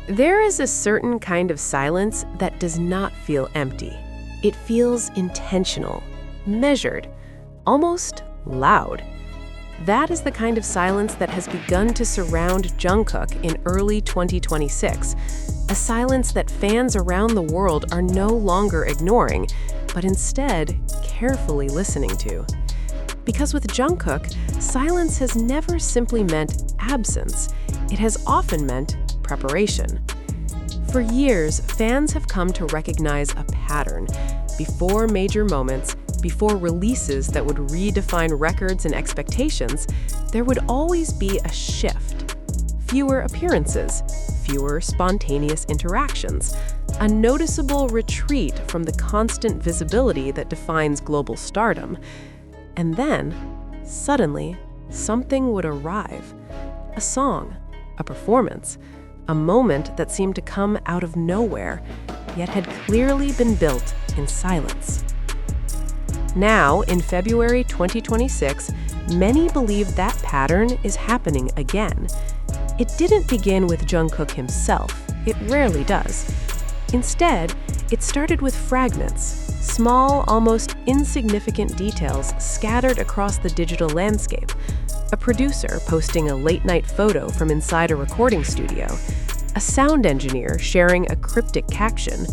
There is a certain kind of silence that does not feel empty. It feels intentional, measured, almost loud. That is the kind of silence that has begun to surround Jungkook in early 2026, a silence that fans around the world are no longer ignoring, but instead carefully listening to. Because with Jungkook, silence has never simply meant absence. It has often meant preparation. For years, fans have come to recognize a pattern. Before major moments, before releases that would redefine records and expectations, there would always be a shift. Fewer appearances, fewer spontaneous interactions, a noticeable retreat from the constant visibility that defines global stardom. And then, suddenly, something would arrive. A song, a performance, a moment that seemed to come out of nowhere, yet had clearly been built in silence. Now, in February 2026, many believe that pattern is happening again. It didn't begin with Jungkook himself. It rarely does. Instead, it started with fragments, small, almost insignificant details scattered across the digital landscape. A producer posting a late-night photo from inside a recording studio, a sound engineer sharing a cryptic caption,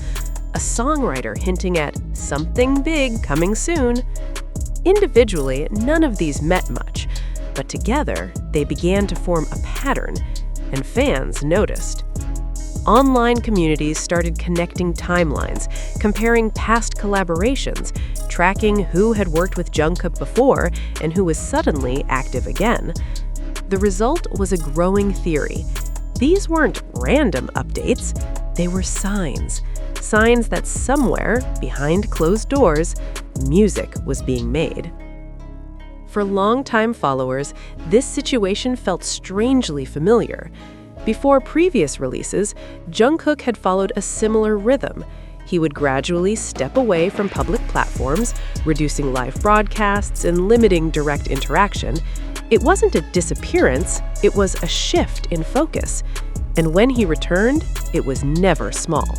a songwriter hinting at something big coming soon. Individually, none of these meant much, but together they began to form a pattern, and fans noticed. Online communities started connecting timelines, comparing past collaborations, tracking who had worked with Jungkook before and who was suddenly active again. The result was a growing theory. These weren't random updates, they were signs. Signs that somewhere, behind closed doors, music was being made. For longtime followers, this situation felt strangely familiar. Before previous releases, Jungkook had followed a similar rhythm. He would gradually step away from public platforms, reducing live broadcasts and limiting direct interaction. It wasn't a disappearance, it was a shift in focus. And when he returned, it was never small.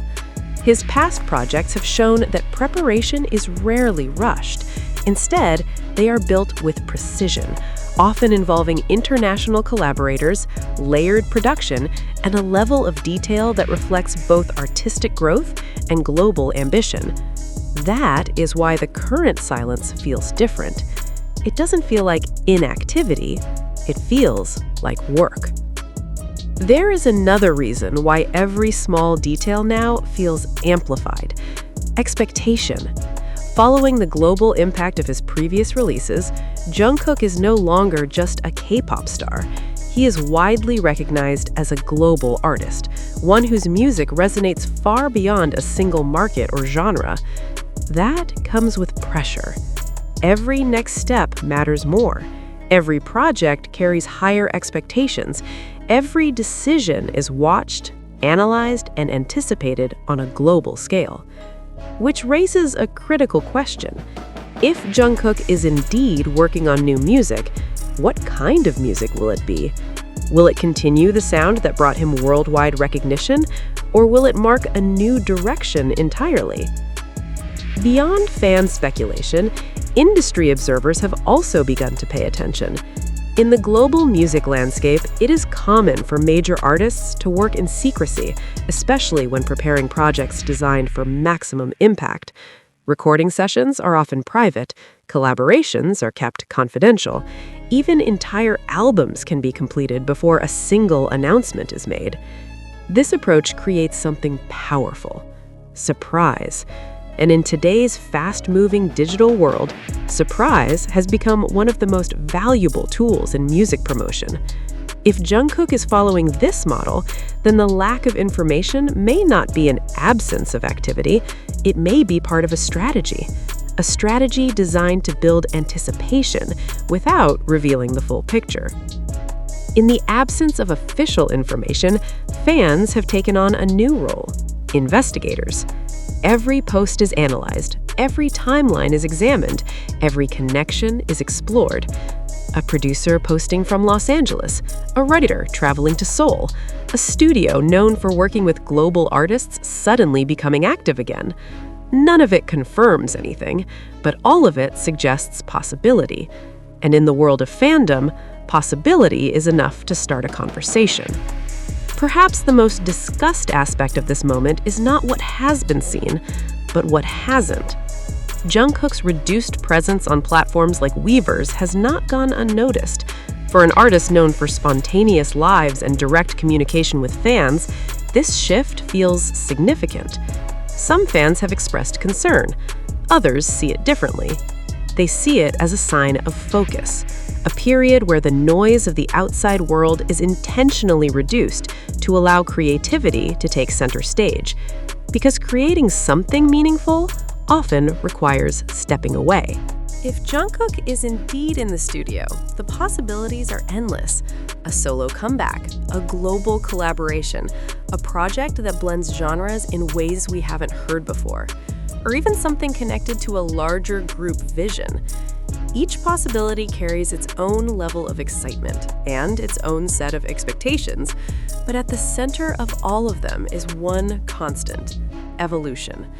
His past projects have shown that preparation is rarely rushed. Instead, they are built with precision, often involving international collaborators, layered production, and a level of detail that reflects both artistic growth and global ambition. That is why the current silence feels different. It doesn't feel like inactivity, it feels like work. There is another reason why every small detail now feels amplified: expectation. Following the global impact of his previous releases, Jungkook is no longer just a K-pop star. He is widely recognized as a global artist, one whose music resonates far beyond a single market or genre. That comes with pressure. Every next step matters more. Every project carries higher expectations. Every decision is watched, analyzed, and anticipated on a global scale. Which raises a critical question. If Jungkook is indeed working on new music, what kind of music will it be? Will it continue the sound that brought him worldwide recognition, or will it mark a new direction entirely? Beyond fan speculation, industry observers have also begun to pay attention. In the global music landscape, it is common for major artists to work in secrecy, especially when preparing projects designed for maximum impact. Recording sessions are often private, collaborations are kept confidential. Even entire albums can be completed before a single announcement is made. This approach creates something powerful: surprise. And in today's fast-moving digital world, surprise has become one of the most valuable tools in music promotion. If Jungkook is following this model, then the lack of information may not be an absence of activity, it may be part of a strategy designed to build anticipation without revealing the full picture. In the absence of official information, fans have taken on a new role: investigators. Every post is analyzed, every timeline is examined, every connection is explored. A producer posting from Los Angeles, a writer traveling to Seoul, a studio known for working with global artists suddenly becoming active again. None of it confirms anything, but all of it suggests possibility. And in the world of fandom, possibility is enough to start a conversation. Perhaps the most discussed aspect of this moment is not what has been seen, but what hasn't. Jungkook's reduced presence on platforms like Weverse has not gone unnoticed. For an artist known for spontaneous lives and direct communication with fans, this shift feels significant. Some fans have expressed concern. Others see it differently. They see it as a sign of focus, a period where the noise of the outside world is intentionally reduced to allow creativity to take center stage. Because creating something meaningful often requires stepping away. If Jungkook is indeed in the studio, the possibilities are endless. A solo comeback, a global collaboration, a project that blends genres in ways we haven't heard before, or even something connected to a larger group vision. Each possibility carries its own level of excitement and its own set of expectations, but at the center of all of them is one constant: evolution.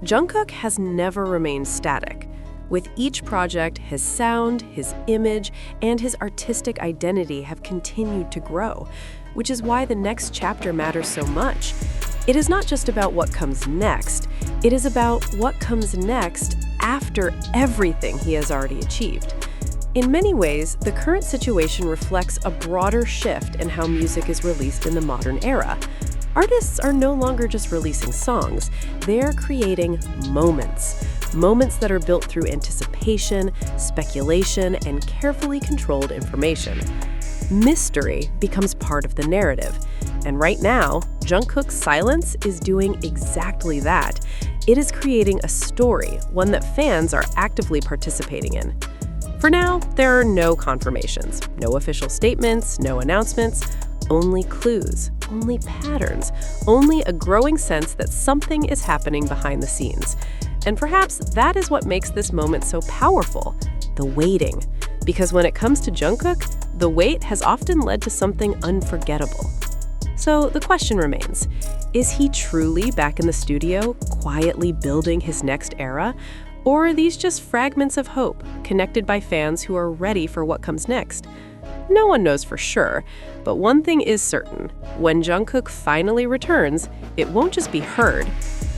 Jungkook has never remained static. With each project, his sound, his image, and his artistic identity have continued to grow, which is why the next chapter matters so much. It is not just about what comes next, it is about what comes next after everything he has already achieved. In many ways, the current situation reflects a broader shift in how music is released in the modern era. Artists are no longer just releasing songs, they're creating moments. Moments that are built through anticipation, speculation, and carefully controlled information. Mystery becomes part of the narrative. And right now, Jungkook's silence is doing exactly that. It is creating a story, one that fans are actively participating in. For now, there are no confirmations, no official statements, no announcements, only clues, only patterns, only a growing sense that something is happening behind the scenes. And perhaps that is what makes this moment so powerful, the waiting. Because when it comes to Jungkook, the wait has often led to something unforgettable. So the question remains, is he truly back in the studio, quietly building his next era? Or are these just fragments of hope, connected by fans who are ready for what comes next? No one knows for sure, but one thing is certain. When Jungkook finally returns, it won't just be heard,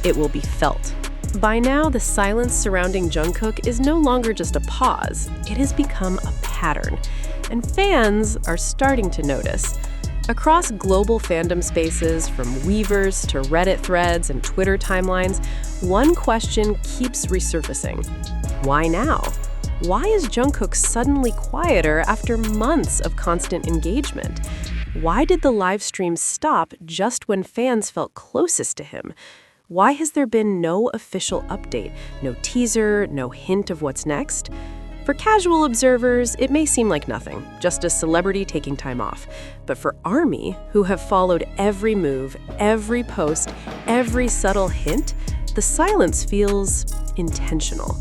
it will be felt. By now, the silence surrounding Jungkook is no longer just a pause, it has become a pattern. And fans are starting to notice. Across global fandom spaces, from Weverse to Reddit threads and Twitter timelines, one question keeps resurfacing. Why now? Why is Jungkook suddenly quieter after months of constant engagement? Why did the live stream stop just when fans felt closest to him? Why has there been no official update, no teaser, no hint of what's next? For casual observers, it may seem like nothing, just a celebrity taking time off. But for ARMY, who have followed every move, every post, every subtle hint, the silence feels intentional.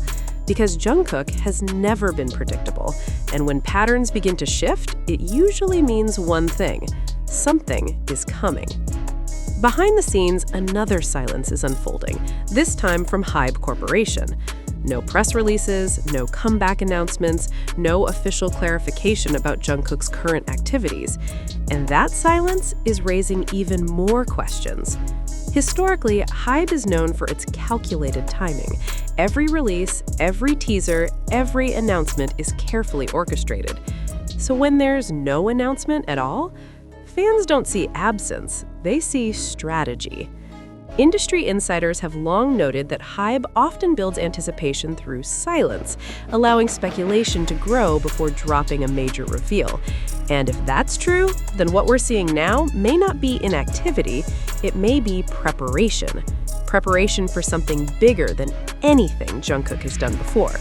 Because Jungkook has never been predictable, and when patterns begin to shift, it usually means one thing: something is coming. Behind the scenes, another silence is unfolding, this time from HYBE Corporation. No press releases, no comeback announcements, no official clarification about Jungkook's current activities. And that silence is raising even more questions. Historically, HYBE is known for its calculated timing. Every release, every teaser, every announcement is carefully orchestrated. So when there's no announcement at all, fans don't see absence, they see strategy. Industry insiders have long noted that HYBE often builds anticipation through silence, allowing speculation to grow before dropping a major reveal. And if that's true, then what we're seeing now may not be inactivity, it may be preparation. Preparation for something bigger than anything Jungkook has done before.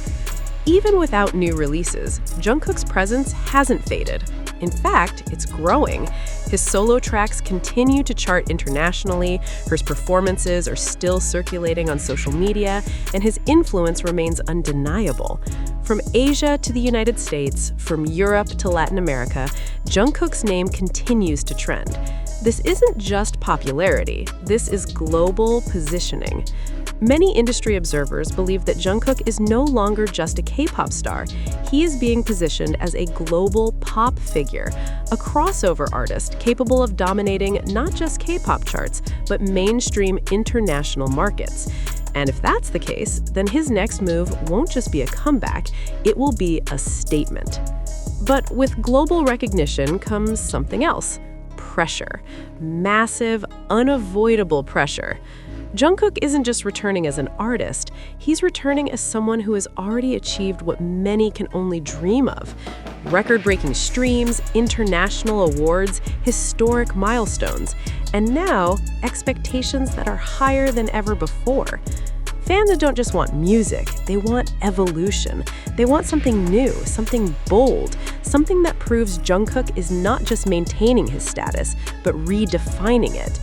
Even without new releases, Jungkook's presence hasn't faded. In fact, it's growing. His solo tracks continue to chart internationally, his performances are still circulating on social media, and his influence remains undeniable. From Asia to the United States, from Europe to Latin America, Jungkook's name continues to trend. This isn't just popularity, this is global positioning. Many industry observers believe that Jungkook is no longer just a K-pop star. He is being positioned as a global pop figure, a crossover artist capable of dominating not just K-pop charts, but mainstream international markets. And if that's the case, then his next move won't just be a comeback, it will be a statement. But with global recognition comes something else: pressure. Massive, unavoidable pressure. Jungkook isn't just returning as an artist, he's returning as someone who has already achieved what many can only dream of. Record-breaking streams, international awards, historic milestones, and now expectations that are higher than ever before. Fans don't just want music, they want evolution. They want something new, something bold, something that proves Jungkook is not just maintaining his status, but redefining it.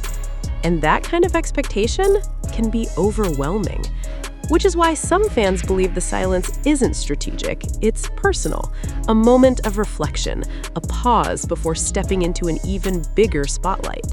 And that kind of expectation can be overwhelming. Which is why some fans believe the silence isn't strategic, it's personal, a moment of reflection, a pause before stepping into an even bigger spotlight.